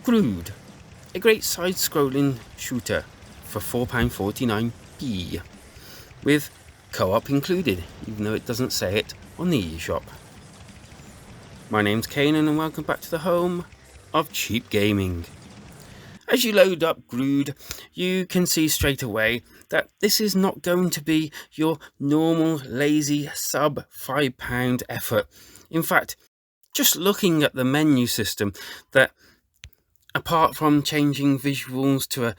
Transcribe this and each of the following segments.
Grood, a great side-scrolling shooter for £4.49p, with co-op included, even though it doesn't say it on the eShop. My name's Kanan and welcome back to the home of cheap gaming. As you load up Grood, you can see straight away that this is not going to be your normal lazy sub £5 effort. In fact, just looking at the menu system, that apart from changing visuals to a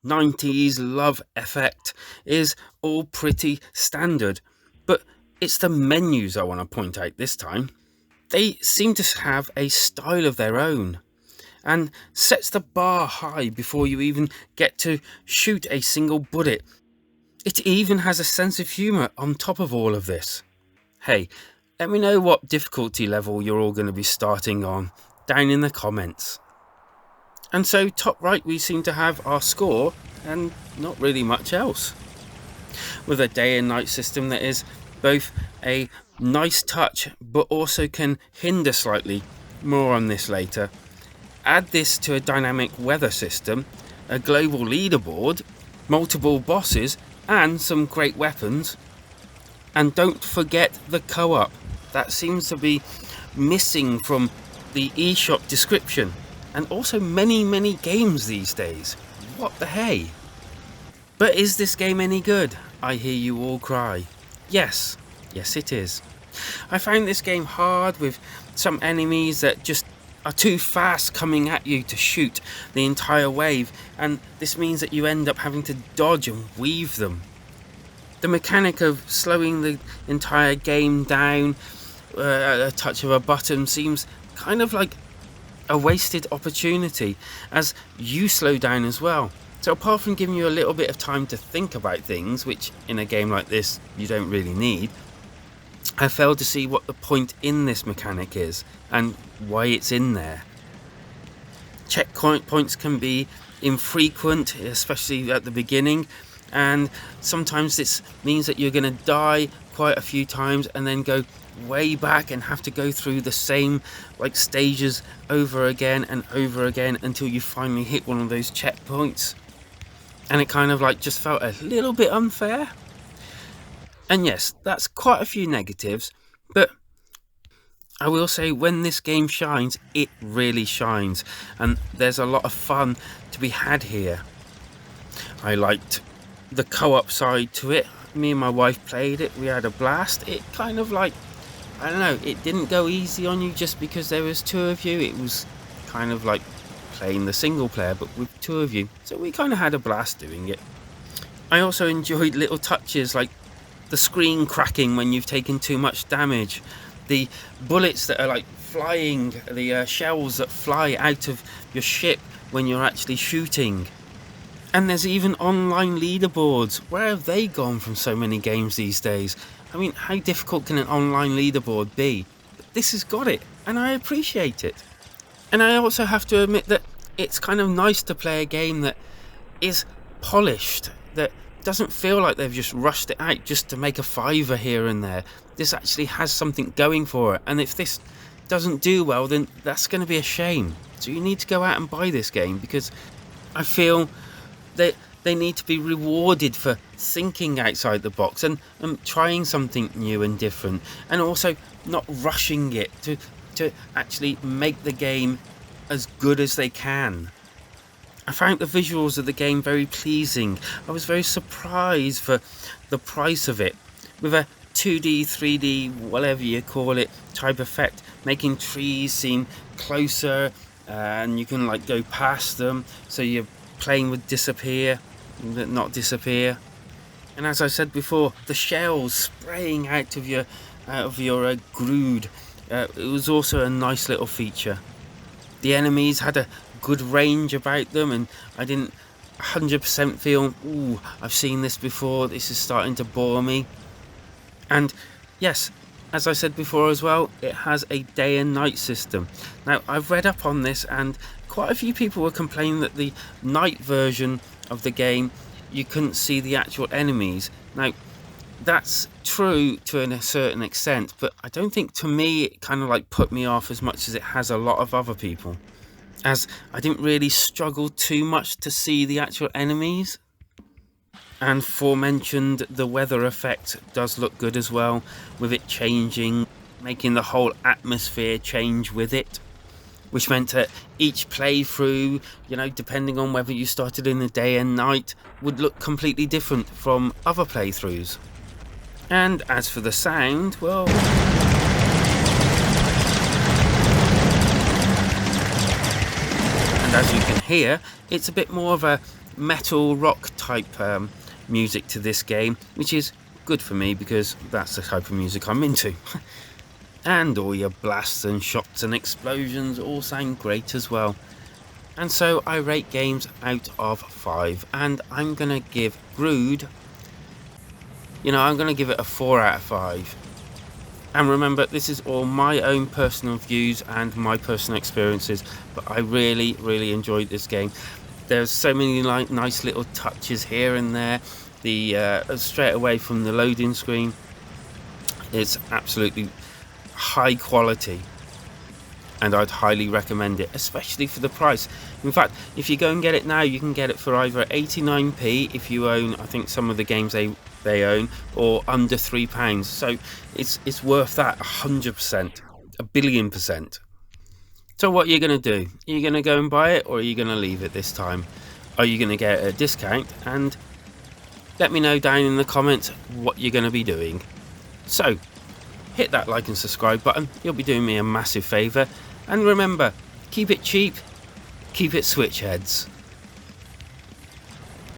90s love effect, is all pretty standard. But it's the menus I want to point out this time. They seem to have a style of their own, and sets the bar high before you even get to shoot a single bullet. It even has a sense of humour on top of all of this. Hey, let me know what difficulty level you're all going to be starting on down in the comments. And so top right we seem to have our score and not really much else, with a day and night system that is both a nice touch but also can hinder slightly. More on this later. Add this to a dynamic weather system, a global leaderboard, multiple bosses and some great weapons. And don't forget the co-op. That seems to be missing from the eShop description, and also many games these days. What the hey? But is this game any good? I hear you all cry. Yes it is. I found this game hard, with some enemies that just are too fast coming at you to shoot the entire wave, and this means that you end up having to dodge and weave them. The mechanic of slowing the entire game down at a touch of a button seems kind of like a wasted opportunity, as you slow down as well. So apart from giving you a little bit of time to think about things, which in a game like this you don't really need, I failed to see what the point in this mechanic is and why it's in there. Checkpoint points can be infrequent, especially at the beginning, and sometimes this means that you're going to die quite a few times and then go way back and have to go through the same stages over again and over again until you finally hit one of those checkpoints. And it kind of just felt a little bit unfair. And yes, that's quite a few negatives, but I will say when this game shines, it really shines, and there's a lot of fun to be had here. I liked the co-op side to it. Me and my wife played it, we had a blast. It kind of I don't know, it didn't go easy on you just because there was two of you. It was kind of like playing the single player but with two of you, so we kind of had a blast doing it. I also enjoyed little touches like the screen cracking when you've taken too much damage, the bullets that are flying, the shells that fly out of your ship when you're actually shooting. And there's even online leaderboards. Where have they gone from so many games these days? I mean, how difficult can an online leaderboard be? But this has got it, and I appreciate it. And I also have to admit that it's kind of nice to play a game that is polished, that doesn't feel like they've just rushed it out just to make a fiver here and there. This actually has something going for it, and if this doesn't do well, then that's going to be a shame. So you need to go out and buy this game, because I feel that they need to be rewarded for thinking outside the box and trying something new and different, and also not rushing it to actually make the game as good as they can. I found the visuals of the game very pleasing. I was very surprised for the price of it, with a 2D, 3D, whatever you call it, type effect, making trees seem closer, and you can go past them, so you're playing with disappear, not disappear. And as I said before, the shells spraying out of your Grood, it was also a nice little feature. The enemies had a good range about them, and I didn't 100% feel, ooh, I've seen this before, this is starting to bore me. And yes, as I said before as well, it has a day and night system. Now, I've read up on this, and quite a few people were complaining that the night version of the game, you couldn't see the actual enemies. Now, that's true to a certain extent, but I don't think, to me, it kind of put me off as much as it has a lot of other people. as I didn't really struggle too much to see the actual enemies. And aforementioned, the weather effect does look good as well, with it changing, making the whole atmosphere change with it, which meant that each playthrough, depending on whether you started in the day and night, would look completely different from other playthroughs. And as for the sound, well, and as you can hear, it's a bit more of a metal rock type music to this game, which is good for me because that's the type of music I'm into. And all your blasts and shots and explosions all sound great as well. And so I rate games out of 5, and I'm gonna give Grood, I'm gonna give it a 4 out of 5. And remember, this is all my own personal views and my personal experiences, but I really, really enjoyed this game. There's so many nice little touches here and there. The straight away from the loading screen, it's absolutely high quality, and I'd highly recommend it, especially for the price. In fact, if you go and get it now, you can get it for either 89p if you own, I think, some of the games they own, or under £3. So it's worth that 100%, a billion %. So what are you going to do? Are you going to go and buy it, or are you going to leave it this time? Are you going to get a discount? And let me know down in the comments what you're going to be doing. So hit that like and subscribe button, you'll be doing me a massive favour. And remember, keep it cheap, keep it switch heads.